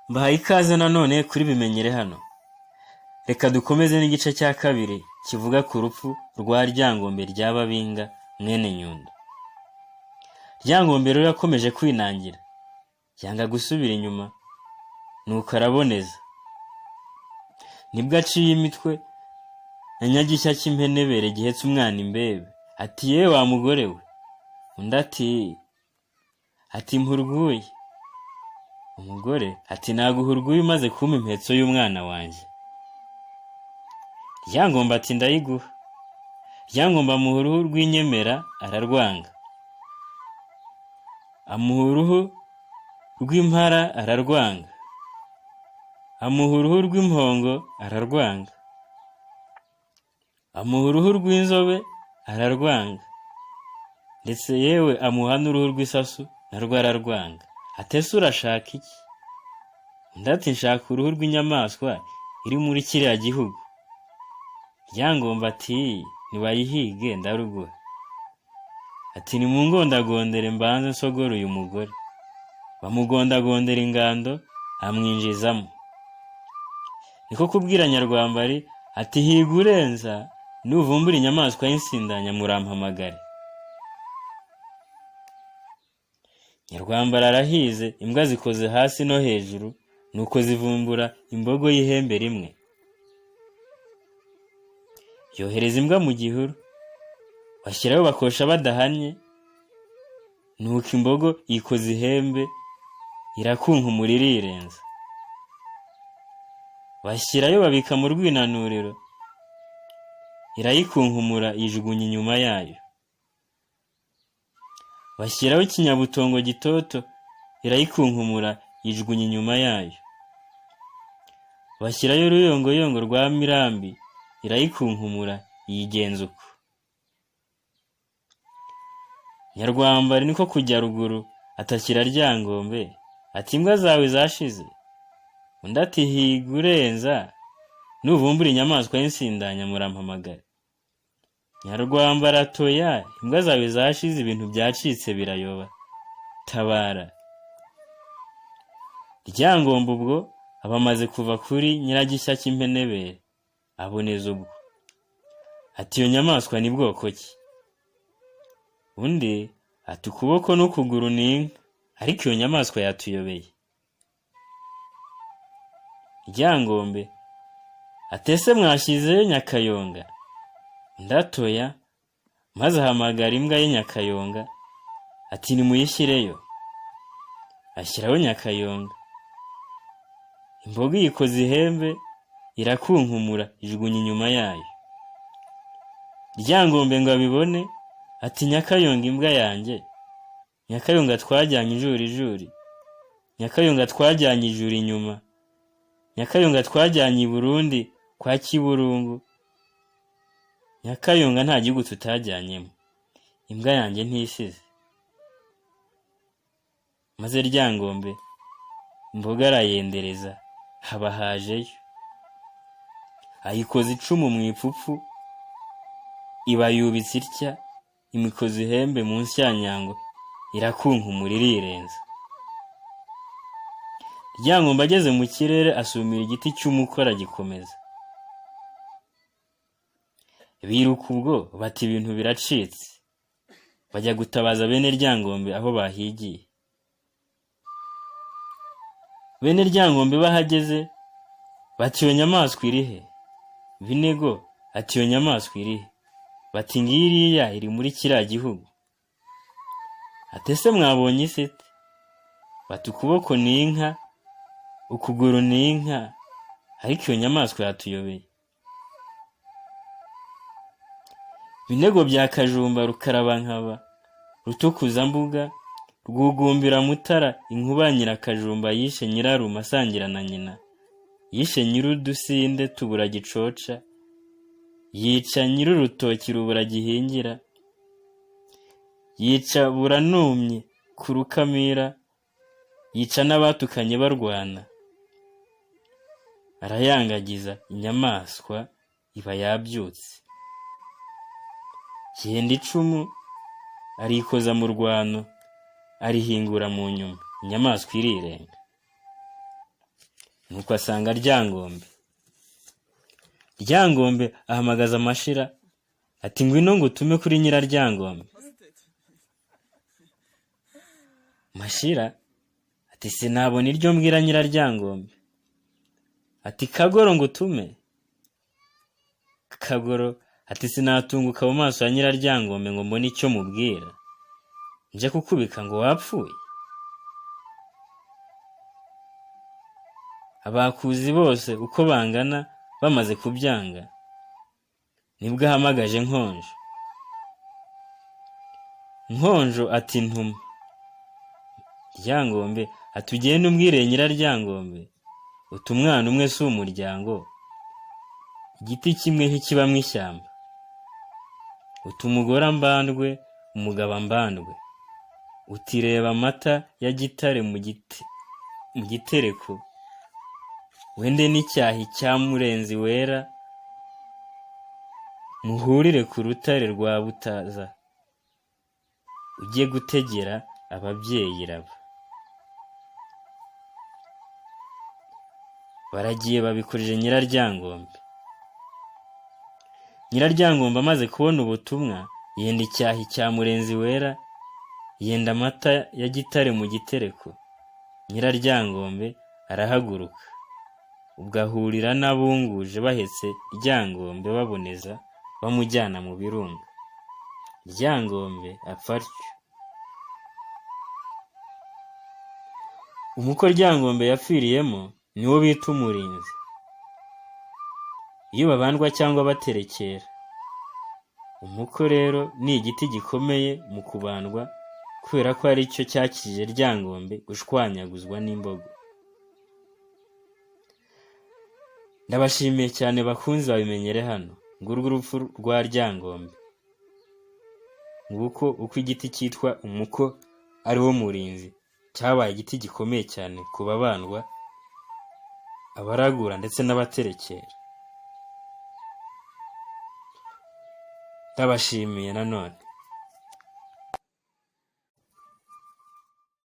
Mbahaye ikaze nanone kuri bimenyere hano. Reka dukomeze n'igice cya kabiri kivuga ku rupfu rwa Ryangombe rya Babinga mwene Nyundo. Ryangombe rero yakomeje kwinangira, yanga gusubira inyuma, nuko araboneza. Nibwo aciye imitwe na Nyagishya cy'impenebere gihetse umwana imbebe, ati yewe wa mugore we. Undi ati mpurguye. Umugore ati naguhurguye umaze kumpa impetso y'umwana wanjye. Ryangombe ati ndayiguha. Ryangombe amuha uruhu rw'inyemera ararwanga, amuha uruhu rw'impara ararwanga, amuha uruhu rw'impongo ararwanga, amuha uruhu rw'inzobe ararwanga, ndetse yewe amuha n'uruhu rw'isasu narwo ararwanga. Atese urashaka iki? Undi ati nshaka uruhu rw'inyamaswa iri muri kiriya gihugu. Ryangombe ati nibayihige ndaruguha. Ati nimungondagondere mbanze nsogore uyu mugore. Bamugondagondera ingando amwinjizamo. Niko kubwira Nyarwambari ati higa urenza, nuvumbura inyamaswa y'insindanya murampamagare. Nyarwambara arahize, imbwa zikoze hasi no hejuru, nuko zivumbura imbogo y'ihembe rimwe. Yohereza imbwa mu gihuru, bashyiraho bakosha badahanye, nuko imbogo yikoze ihembe irakunkumura irirenza. Bashyirayo babika mu rwinanuriro, irayikunkumura yijugunya inyuma yayo. Bashyiraho ikinyabutongo gitoto, irayikunkumura yijugunya inyuma yayo. Bashyirayo uruyongoyongo rwa Mirambi, irayikunkumura yigenza uko. Nyarwambari niko kujya ruguru atakira Ryangombe, ati imbwa zawe zashize. Undi ati higa urenza, nuvumbura inyamaswa y'insindanya murampamagare. Nyarwambara atoya, imbwa zawe zashize, ibintu byacitse birayoba, tabara. Ryangombe ubwo abamaze kuva kuri Nyiragishya cy'impenebere, aboneza ubwo. Ati iyo nyamaswa ni bwoko ki? Undi ati ukuboko n'ukuguru ni inka, ariko iyo nyamaswa yatuyobeye. Ryangombe atese mwashyizeyo Nyakayonga? Ndatoya, maze ahamagara imbwa ye Nyakayonga, ati nimuyishyireyo. Ashyiraho Nyakayonga. Imbogo yikoze ihembe irakunkumura ijugunya inyuma yayo. Ryangombe ngo abibone, ati Nyakayonga imbwa yanjye, Nyakayonga twajyanye ijuri, Nyakayonga twajyanye ijuri inyuma, Nyakayonga twajyanye i Burundi kwa Kiburungu, Nyakayonga nta gihugu tutajyanyemo, imbwa yanjye ntisize. Maze Ryangombe imboga arayendereza, haba hajeyo. Ayikoze icumu mu ipfupfu, iba yubitse itya, imikoze ihembe munsi ya nyango, irakunkumura irirenza. Ryangombe ageze mu kirere asumira igiti cy'umukora gikomeza. Biruka ubwo bati ibintu biracitse, bajya gutabaza bene Ryangombe aho bahigiye. Bene Ryangombe bahageze bati iyo nyamaswa irihe? Binego ati iyo nyamaswa irihe? Bati ngiriya iri muri kiriya gihugu. Atese mwabonye isete? Bati ukuboko ni inka, ukuguru ni inka, ariko iyo nyamaswa yatuyobeye. Binego bya Kajumba Rukarabankaba, Rutukuzambuga, Rwugumbira Mutara, inkuba Nyirakajumba yishe Nyirarume asangira na nyina, yishe Nyirudusinde tubura gicoca, yica Nyirurutoki rubura gihingira, yica Buranumye ku Rukamira, yica n'abatukanye barwana. Arayangagiza inyamaswa iba yabyutse. Yenda icumu arikoza mu rwano, arihingura mu nyuma, inyamaswa irirenga. nuko asanga Ryangombe. Ryangombe ahamagaza Mashira ati ngwino ngo utume kuri Nyiraryangombe. Mashira ati sinabona iryo mbwira Nyiraryangombe. Ati Kagoro ngo utume. Kagoro ati sinatunguka mu maso ya Nyiraryangombe ngo mbone icyo mubwira, nje kukubika ngo wapfuye. Abakuzi bose uko bangana bamaze kubyanga, nibwo ahamagaje Nkonjo. Nkonjo ati ntuma. Ryangombe ati ugende umbwire Nyiraryangombe uti umwana umwe si umuryango, igiti kimwe ntikiba mu ishyamba, uti umugore ambandwe umugabo ambandwe, uti reba amata ya Gitare mu gitereko, wende n'icyahi cya Murenzi wera, muhurire ku rutare rwa Butaza, ujye gutegera ababyeyi raba. Baragiye babikurije Nyiraryangombe. Nyiraryangombe amaze kubona ubutumwa, yenda icyahi cya Murenzi wera, yenda amata ya Gitare mu gitereko. Nyiraryangombe arahaguruka, ubwo ahurira n'abunguje bahetse Ryangombe baboneza bamujyana mu birunga. Ryangombe apfa atyo. Umuko Ryangombe yapfiriyemo niwo bita umurinzi. Iyo babandwa cyangwa baterekera. Umuko rero ni igiti gikomeye mu kubandwa kubera ko ari cyo cyakije Ryangombe gushwanyaguzwa n'imbogo. Ndabashimiye cyane bakunzi babimenyere hano. Ngurwo urupfu rwa Ryangombe. Nguko uko igiti cyitwa umuko ari wo murinzi cyabaye igiti gikomeye cyane ku babandwa, abaragura ndetse n'abaterekera. Ndabashimiye nanone.